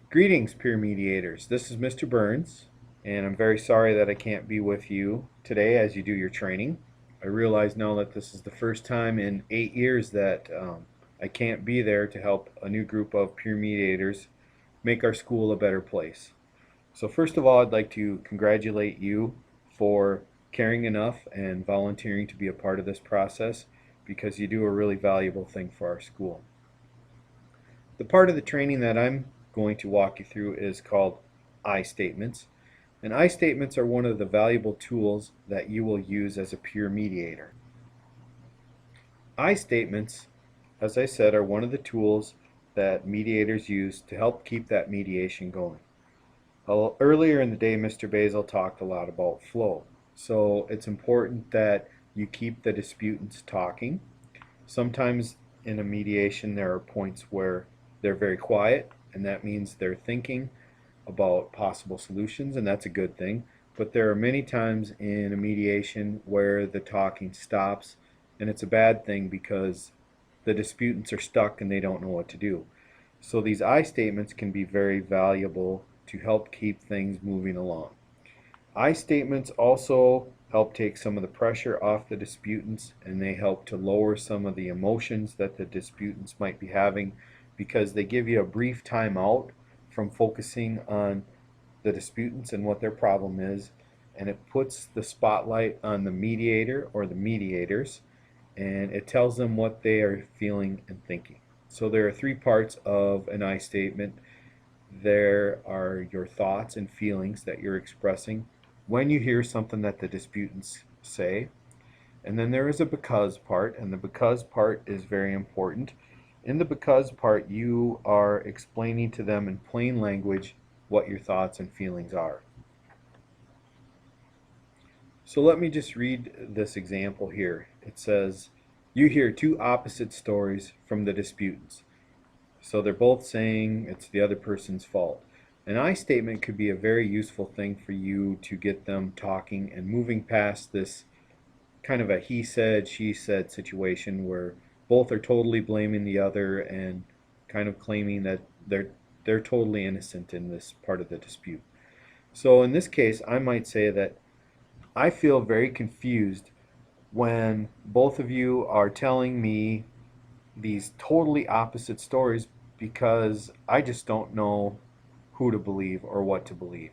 Greetings, peer mediators. This is Mr. Burns, and I'm very sorry that I can't be with you today as you do your training. I realize now that this is the first time in 8 years that I can't be there to help a new group of peer mediators make our school a better place. So first of all, I'd like to congratulate you for caring enough and volunteering to be a part of this process because you do a really valuable thing for our school. The part of the training that I'm going to walk you through is called I statements. And I statements are one of the valuable tools that you will use as a peer mediator. I statements, as I said, are one of the tools that mediators use to help keep that mediation going. Earlier in the day, Mr. Basil talked a lot about flow. So it's important that you keep the disputants talking. Sometimes in a mediation, there are points where they're very quiet, and that means they're thinking about possible solutions, and that's a good thing. But there are many times in a mediation where the talking stops, and it's a bad thing because the disputants are stuck and they don't know what to do. So these I statements can be very valuable to help keep things moving along. I statements also help take some of the pressure off the disputants, and they help to lower some of the emotions that the disputants might be having because they give you a brief time out from focusing on the disputants and what their problem is, and it puts the spotlight on the mediator or the mediators, and it tells them what they are feeling and thinking. So there are three parts of an I statement. There are your thoughts and feelings that you're expressing when you hear something that the disputants say. And then there is a because part, and the because part is very important. In the because part, you are explaining to them in plain language what your thoughts and feelings are. So let me just read this example here. It says, you hear two opposite stories from the disputants. So they're both saying it's the other person's fault. An I statement could be a very useful thing for you to get them talking and moving past this kind of a he said, she said situation where both are totally blaming the other and kind of claiming that they're totally innocent in this part of the dispute. So in this case, I might say that I feel very confused when both of you are telling me these totally opposite stories because I just don't know who to believe or what to believe.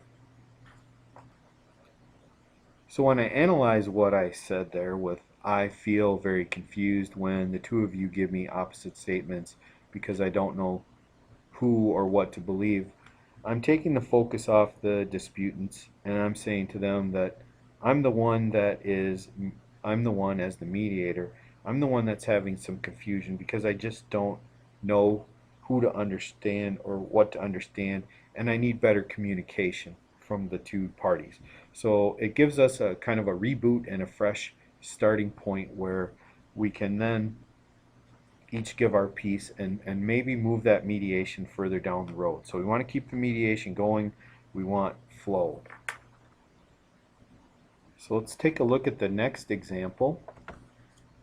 So when I analyze what I said there with I feel very confused when the two of you give me opposite statements because I don't know who or what to believe, I'm taking the focus off the disputants and I'm saying to them that I'm the one that is I'm the one as the mediator. I'm the one that's having some confusion because I just don't know who to understand or what to understand, and I need better communication from the two parties. So it gives us a kind of a reboot and a fresh starting point where we can then each give our piece and maybe move that mediation further down the road. So we want to keep the mediation going. We want flow. So let's take a look at the next example.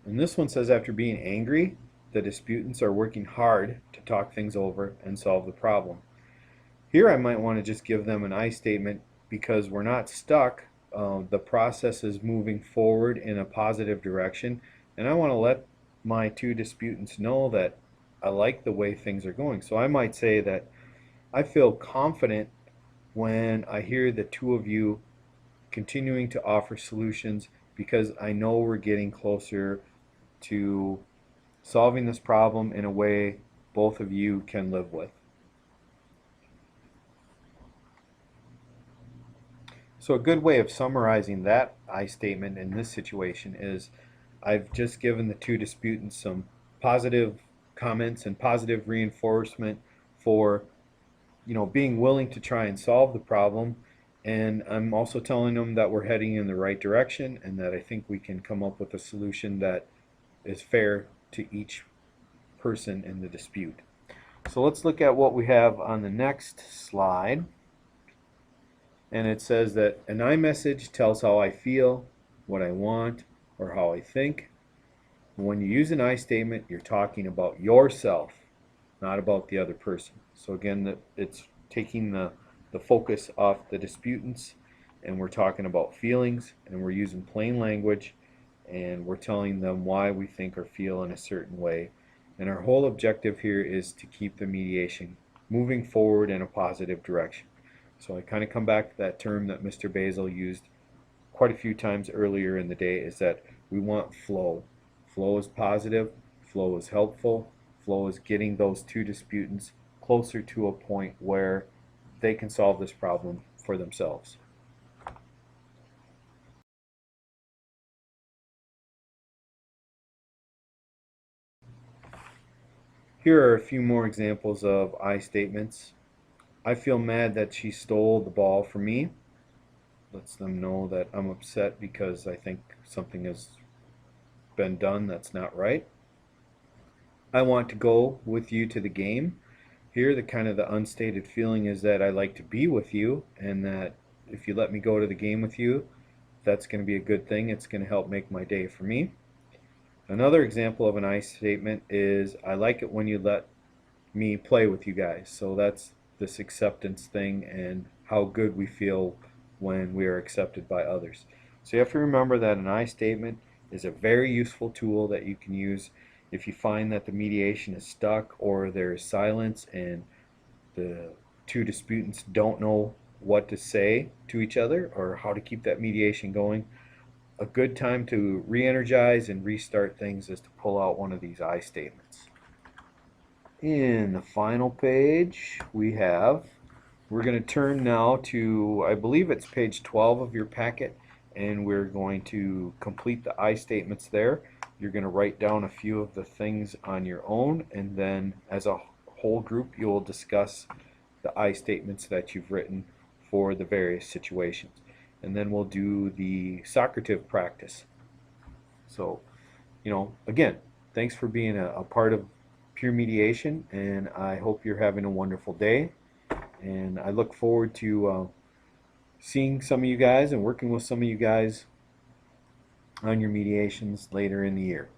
And this one says, after being angry, the disputants are working hard to talk things over and solve the problem. Here I might want to just give them an I statement because we're not stuck. The process is moving forward in a positive direction, and I want to let my two disputants know that I like the way things are going. So I might say that I feel confident when I hear the two of you continuing to offer solutions because I know we're getting closer to solving this problem in a way both of you can live with. So a good way of summarizing that I statement in this situation is I've just given the two disputants some positive comments and positive reinforcement for being willing to try and solve the problem, and I'm also telling them that we're heading in the right direction and that I think we can come up with a solution that is fair to each person in the dispute. So let's look at what we have on the next slide. And it says that an iMessage tells how I feel, what I want, or how I think. When you use an I statement, you're talking about yourself, not about the other person. So again, it's taking the focus off the disputants, and we're talking about feelings, and we're using plain language, and we're telling them why we think or feel in a certain way. And our whole objective here is to keep the mediation moving forward in a positive direction. So I kind of come back to that term that Mr. Basil used quite a few times earlier in the day, is that we want flow. Flow is positive, flow is helpful, flow is getting those two disputants closer to a point where they can solve this problem for themselves. Here are a few more examples of I statements. I feel mad that she stole the ball from me. Lets them know that I'm upset because I think something has been done that's not right. I want to go with you to the game. Here, the unstated feeling is that I like to be with you, and that if you let me go to the game with you, that's going to be a good thing. It's going to help make my day for me. Another example of an I statement is I like it when you let me play with you guys. So that's this acceptance thing and how good we feel when we are accepted by others. So you have to remember that an I statement is a very useful tool that you can use if you find that the mediation is stuck or there's silence and the two disputants don't know what to say to each other or how to keep that mediation going. A good time to re-energize and restart things is to pull out one of these I statements. In the final page, we're going to turn now to, I believe it's page 12 of your packet, and we're going to complete the I statements there. You're going to write down a few of the things on your own, and then as a whole group, you will discuss the I statements that you've written for the various situations. And then we'll do the Socrative practice. So, again, thanks for being a part of Pure Mediation, and I hope you're having a wonderful day. And I look forward to seeing some of you guys and working with some of you guys on your mediations later in the year.